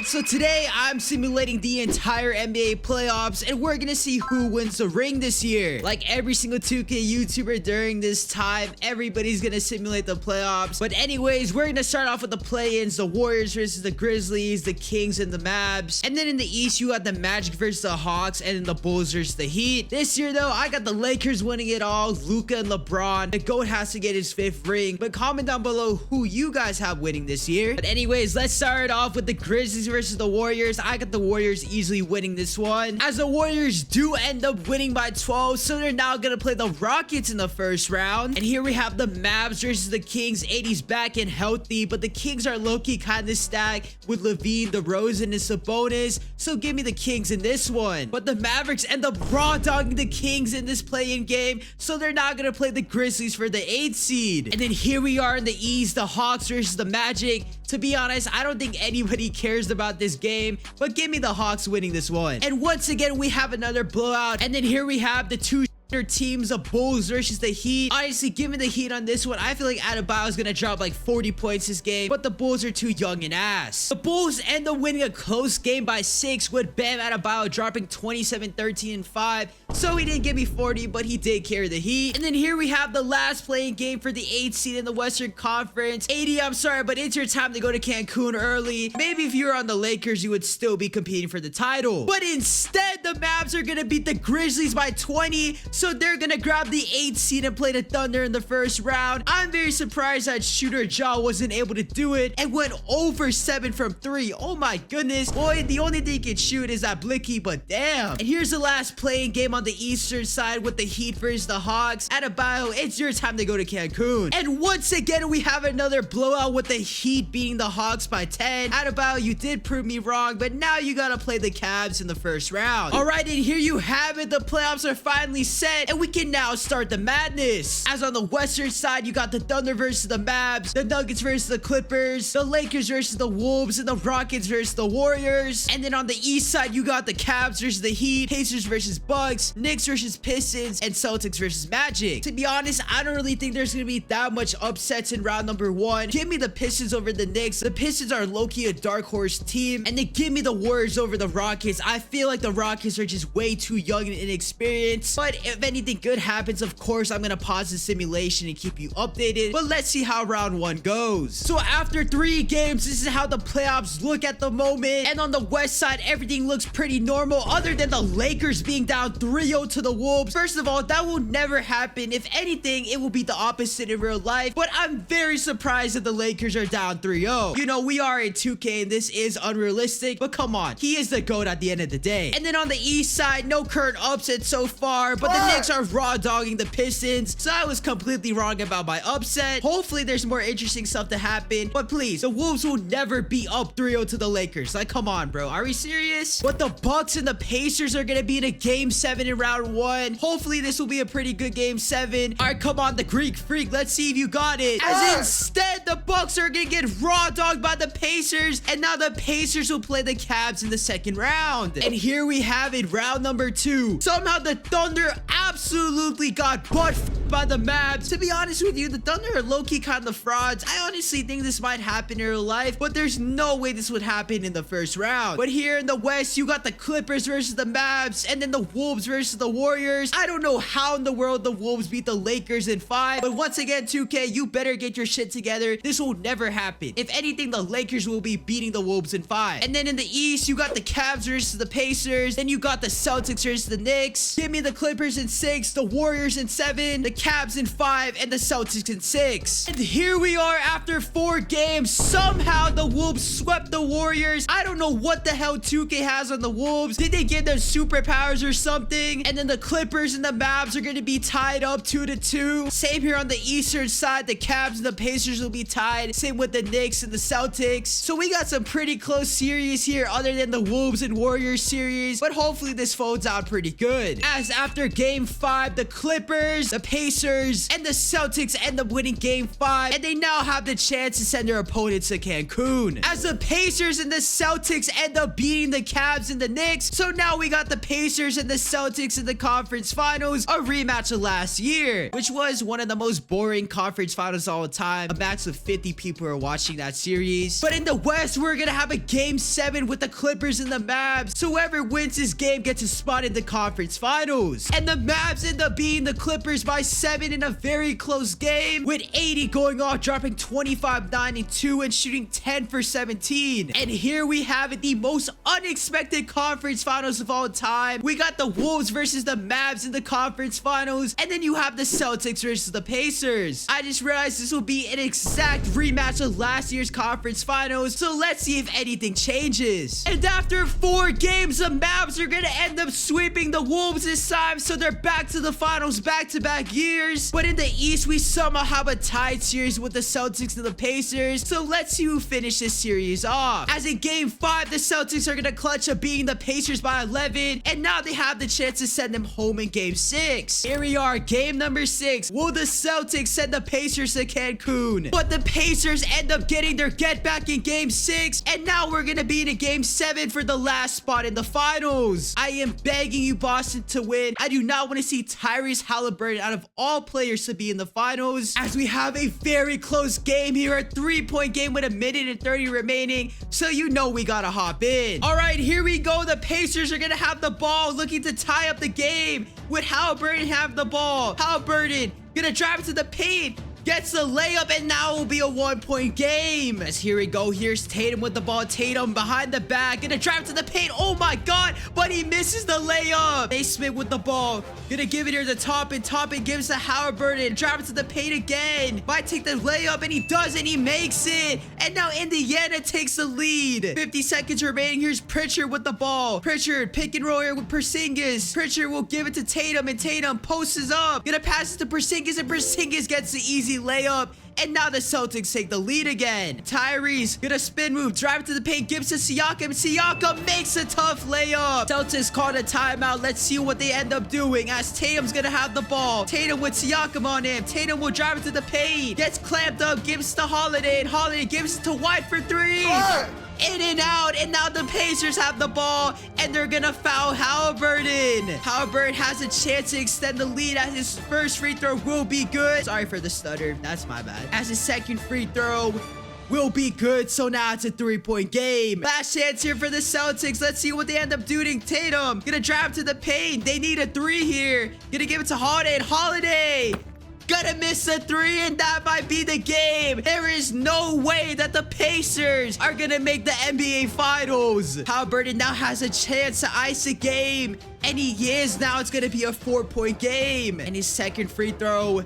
Alright, so today I'm simulating the entire NBA playoffs and we're gonna see who wins the ring this year. Like every single 2K YouTuber during this time, everybody's gonna simulate the playoffs. But anyways, we're gonna start off with the play-ins, the Warriors versus the Grizzlies, the Kings and the Mavs. And then in the East, you got the Magic versus the Hawks and then the Bulls versus the Heat. This year though, I got the Lakers winning it all, Luka and LeBron. The GOAT has to get his 5th ring. But comment down below who you guys have winning this year. But anyways, let's start off with the Grizzlies versus the Warriors. I got the Warriors easily winning this one, as the Warriors do end up winning by 12, so they're now gonna play the Rockets in the first round. And here we have the Mavs versus the Kings. AD's back and healthy, but the Kings are low-key kind of stacked with Levine, DeRozan, and Sabonis, so give me the Kings in this one. But the Mavericks end up raw dogging the Kings in this play-in game, so they're not gonna play the Grizzlies for the 8th seed. And then here we are in the East, the Hawks versus the Magic. To be honest, I don't think anybody cares about this game, but give me the Hawks winning this one. And once again, we have another blowout. And then here we have the two teams, the Bulls versus the Heat. Honestly, give me the Heat on this one. I feel like Adebayo is gonna drop like 40 points this game, but the Bulls are too young and ass. The Bulls end up winning a close game by 6 with Bam Adebayo dropping 27, 13, and 5. So he didn't give me 40, but he did carry the Heat. And then here we have the last playing game for the 8th seed in the Western Conference. AD, I'm sorry, but it's your time to go to Cancun early. Maybe if you were on the Lakers, you would still be competing for the title. But instead, the Mavs are gonna beat the Grizzlies by 20. So they're gonna grab the 8th seed and play the Thunder in the first round. I'm very surprised that Shooter Ja wasn't able to do it and went over 7 from 3. Oh my goodness. Boy, the only thing he can shoot is that blicky, but damn. And here's the last playing game on the Eastern side with the Heat versus the Hawks. Adebayo, it's your time to go to Cancun. And once again, we have another blowout with the Heat beating the Hawks by 10. Adebayo, you did prove me wrong, but now you gotta play the Cavs in the first round. Alright, and here you have it. The playoffs are finally set, and we can now start the madness. As on the Western side, you got the Thunder versus the Mavs, the Nuggets versus the Clippers, the Lakers versus the Wolves, and the Rockets versus the Warriors. And then on the East side, you got the Cavs versus the Heat, Pacers versus Bucks, Knicks versus Pistons, and Celtics versus Magic. To be honest, I don't really think there's gonna be that much upsets in round number 1. Give me the Pistons over the Knicks. The Pistons are low-key a dark horse team, and then give me the Warriors over the Rockets. I feel like the Rockets are just way too young and inexperienced, but if anything good happens, of course I'm gonna pause the simulation and keep you updated. But let's see how round 1 goes. So after 3 games, this is how the playoffs look at the moment. And on the West side, everything looks pretty normal other than the Lakers being down 3-0 to the Wolves. First of all, that will never happen. If anything, it will be the opposite in real life, but I'm very surprised that the Lakers are down 3-0. You know, we are in 2K and this is unrealistic, but come on, he is the GOAT at the end of the day. And then on the East side, no current upset so far, but the Knicks are raw dogging the Pistons, so I was completely wrong about my upset. Hopefully there's more interesting stuff to happen, but please, the Wolves will never be up 3-0 to the Lakers. Like, come on, bro, are we serious? But the Bucks and the Pacers are gonna be in a game 7 in round 1. Hopefully this will be a pretty good game 7. All right, come on, the Greek Freak, let's see if you got it. As instead, the Bucks are gonna get raw dogged by the Pacers, and now the Pacers will play the Cavs in the second round. And here we have it, round number 2. Somehow the Thunder absolutely got butt by the Mavs. To be honest with you, the Thunder are low-key kind of frauds. I honestly think this might happen in real life, but there's no way this would happen in the first round. But here in the West, you got the Clippers versus the Mavs, and then the Wolves versus the Warriors. I don't know how in the world the Wolves beat the Lakers in 5, but once again, 2K, you better get your shit together. This will never happen. If anything, the Lakers will be beating the Wolves in 5. And then in the East, you got the Cavs versus the Pacers, then you got the Celtics versus the Knicks. Give me the Clippers in 6, the Warriors in 7, the Cavs in 5, and the Celtics in 6. And here we are after 4 games. Somehow the Wolves swept the Warriors. I don't know what the hell 2K has on the Wolves. Did they give them superpowers or something? And then the Clippers and the Mavs are going to be tied up 2-2. Same here on the Eastern side. The Cavs and the Pacers will be tied. Same with the Knicks and the Celtics. So we got some pretty close series here other than the Wolves and Warriors series. But hopefully this folds out pretty good. As after game 5, the Clippers, the Pacers, Pacers, and the Celtics end up winning game 5, and they now have the chance to send their opponents to Cancun. As the Pacers and the Celtics end up beating the Cavs and the Knicks, so now we got the Pacers and the Celtics in the conference finals, a rematch of last year, which was one of the most boring conference finals of all time. A max of 50 people are watching that series. But in the West, we're gonna have a game 7 with the Clippers and the Mavs, so whoever wins this game gets a spot in the conference finals. And the Mavs end up beating the Clippers by 7 in a very close game, with 80 going off, dropping 25, 9, and 2 and shooting 10 for 17. And here we have it, the most unexpected conference finals of all time. We got the Wolves versus the Mavs in the conference finals, and then you have the Celtics versus the Pacers. I just realized this will be an exact rematch of last year's conference finals, so let's see if anything changes. And after 4 games, the Mavs are gonna end up sweeping the Wolves this time, so they're back to the finals back-to-back years. But in the East, we somehow have a tied series with the Celtics and the Pacers, so let's see who finished this series off. As in game 5, the Celtics are gonna clutch up beating the Pacers by 11, and now they have the chance to send them home in game 6. Here we are, game number 6. Will the Celtics send the Pacers to Cancun? But the Pacers end up getting their get back in game 6, and now we're gonna be in a game 7 for the last spot in the finals. I am begging you, Boston, to win. I do not want to see Tyrese Halliburton, out of all players, to be in the finals, as we have a very close game here, a 3-point game with 1:30 remaining, so you know we gotta hop in. All right, here we go. The Pacers are gonna have the ball, looking to tie up the game with Halliburton have the ball. Halliburton gonna drive to the paint, gets the layup, and now it will be a 1-point game. As here we go, here's Tatum with the ball. Tatum behind the back, gonna drive to the paint. Oh my god, but he misses the layup. Naismith with the ball, gonna give it here to Toppin. Toppin gives to Halliburton, driving to the paint again. Might take the layup, and he does, and he makes it. And now Indiana takes the lead. 50 seconds remaining. Here's Pritchard with the ball. Pritchard pick and roll here with Porzingis. Pritchard will give it to Tatum, and Tatum posts up, gonna pass it to Porzingis, and Porzingis gets the easy layup, and now the Celtics take the lead again. Tyrese gonna spin move, drive to the paint, gives to Siakam. Siakam makes a tough layup. Celtics called a timeout. Let's see what they end up doing, as Tatum's gonna have the ball. Tatum with Siakam on him. Tatum will drive it to the paint, gets clamped up, gives to Holiday, and Holiday gives it to White for 3. In and out, and now the Pacers have the ball, and they're gonna foul Halliburton. Halliburton has a chance to extend the lead, as his first free throw will be good. Sorry for the stutter, that's my bad. As his second free throw will be good, so now it's a 3-point game. Last chance here for the Celtics. Let's see what they end up doing. Tatum gonna drive to the paint. They need a 3 here. Gonna give it to Holiday, and Holiday gonna miss a 3, and that might be the game. There is no way that the Pacers are gonna make the NBA Finals. Halliburton now has a chance to ice a game, and he is. Now it's gonna be a 4-point game, and his second free throw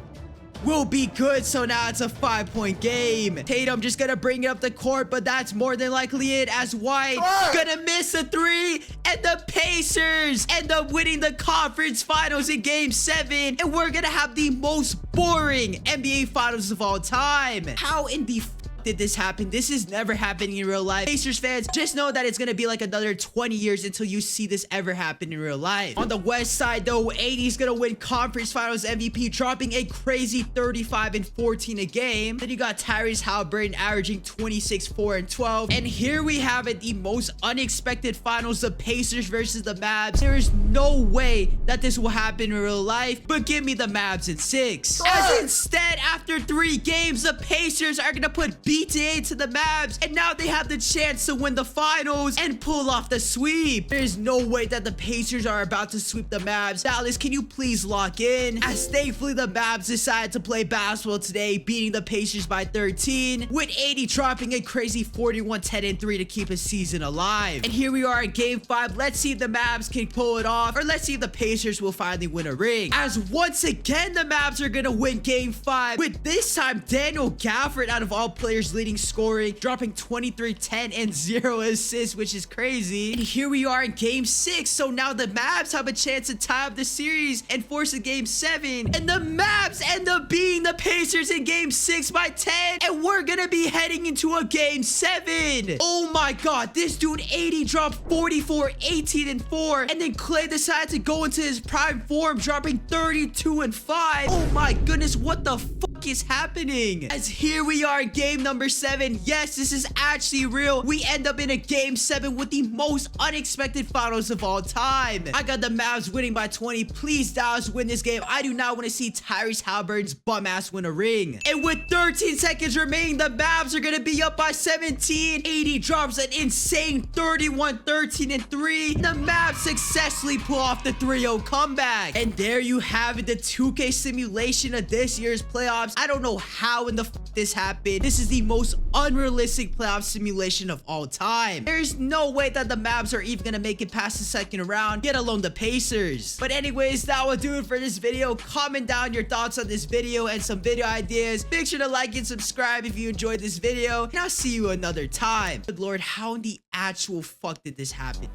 will be good, so now it's a 5-point game. Tatum just gonna bring it up the court, but that's more than likely it, as White gonna miss a 3, and the Pacers end up winning the conference finals in game 7, and we're gonna have the most boring NBA Finals of all time. How in the did this happen? This is never happening in real life. Pacers fans, just know that it's gonna be like another 20 years until you see this ever happen in real life. On the West side though, AD's gonna win conference finals MVP, dropping a crazy 35 and 14 a game. Then you got Tyrese Halliburton averaging 26, 4, and 12. And here we have it, the most unexpected finals, the Pacers versus the Mavs. There is no way that this will happen in real life, but give me the Mavs in 6. As instead, after 3 games, the Pacers are gonna put BTA to the Mavs, and now they have the chance to win the finals and pull off the sweep. There's no way that the Pacers are about to sweep the Mavs. Dallas, can you please lock in? As thankfully the Mavs decided to play basketball today, beating the Pacers by 13, with 80 dropping a crazy 41, 10, and 3 to keep his season alive. And here we are in game 5. Let's see if the Mavs can pull it off, or let's see if the Pacers will finally win a ring. As once again the Mavs are gonna win game 5, with this time Daniel Gafford, out of all players, Pacers leading scoring, dropping 23, 10, and 0 assists, which is crazy. And here we are in game 6. So now the Mavs have a chance to tie up the series and force a game 7. And the Mavs end up beating the Pacers in game 6 by 10. And we're gonna be heading into a game 7. Oh my god, this dude 80 dropped 44, 18, and 4. And then Clay decided to go into his prime form, dropping 32 and 5. Oh my goodness, what the fuck is happening? As here we are in game number 7. Yes, this is actually real. We end up in a game 7 with the most unexpected finals of all time. I got the Mavs winning by 20. Please, Dallas, win this game. I do not want to see Tyrese Halliburton's bum ass win a ring. And with 13 seconds remaining, the Mavs are gonna be up by 17. 80 drops an insane 31, 13, and 3. The Mavs successfully pull off the 3-0 comeback. And there you have it, the 2K simulation of this year's playoffs. I don't know how in the this happened. This is the most unrealistic playoff simulation of all time. There's no way that the Mavs are even gonna make it past the second round, let alone the Pacers. But anyways, that will do it for this video. Comment down your thoughts on this video and some video ideas. Make sure to like and subscribe if you enjoyed this video, and I'll see you another time. Good lord, how in the actual fuck did this happen?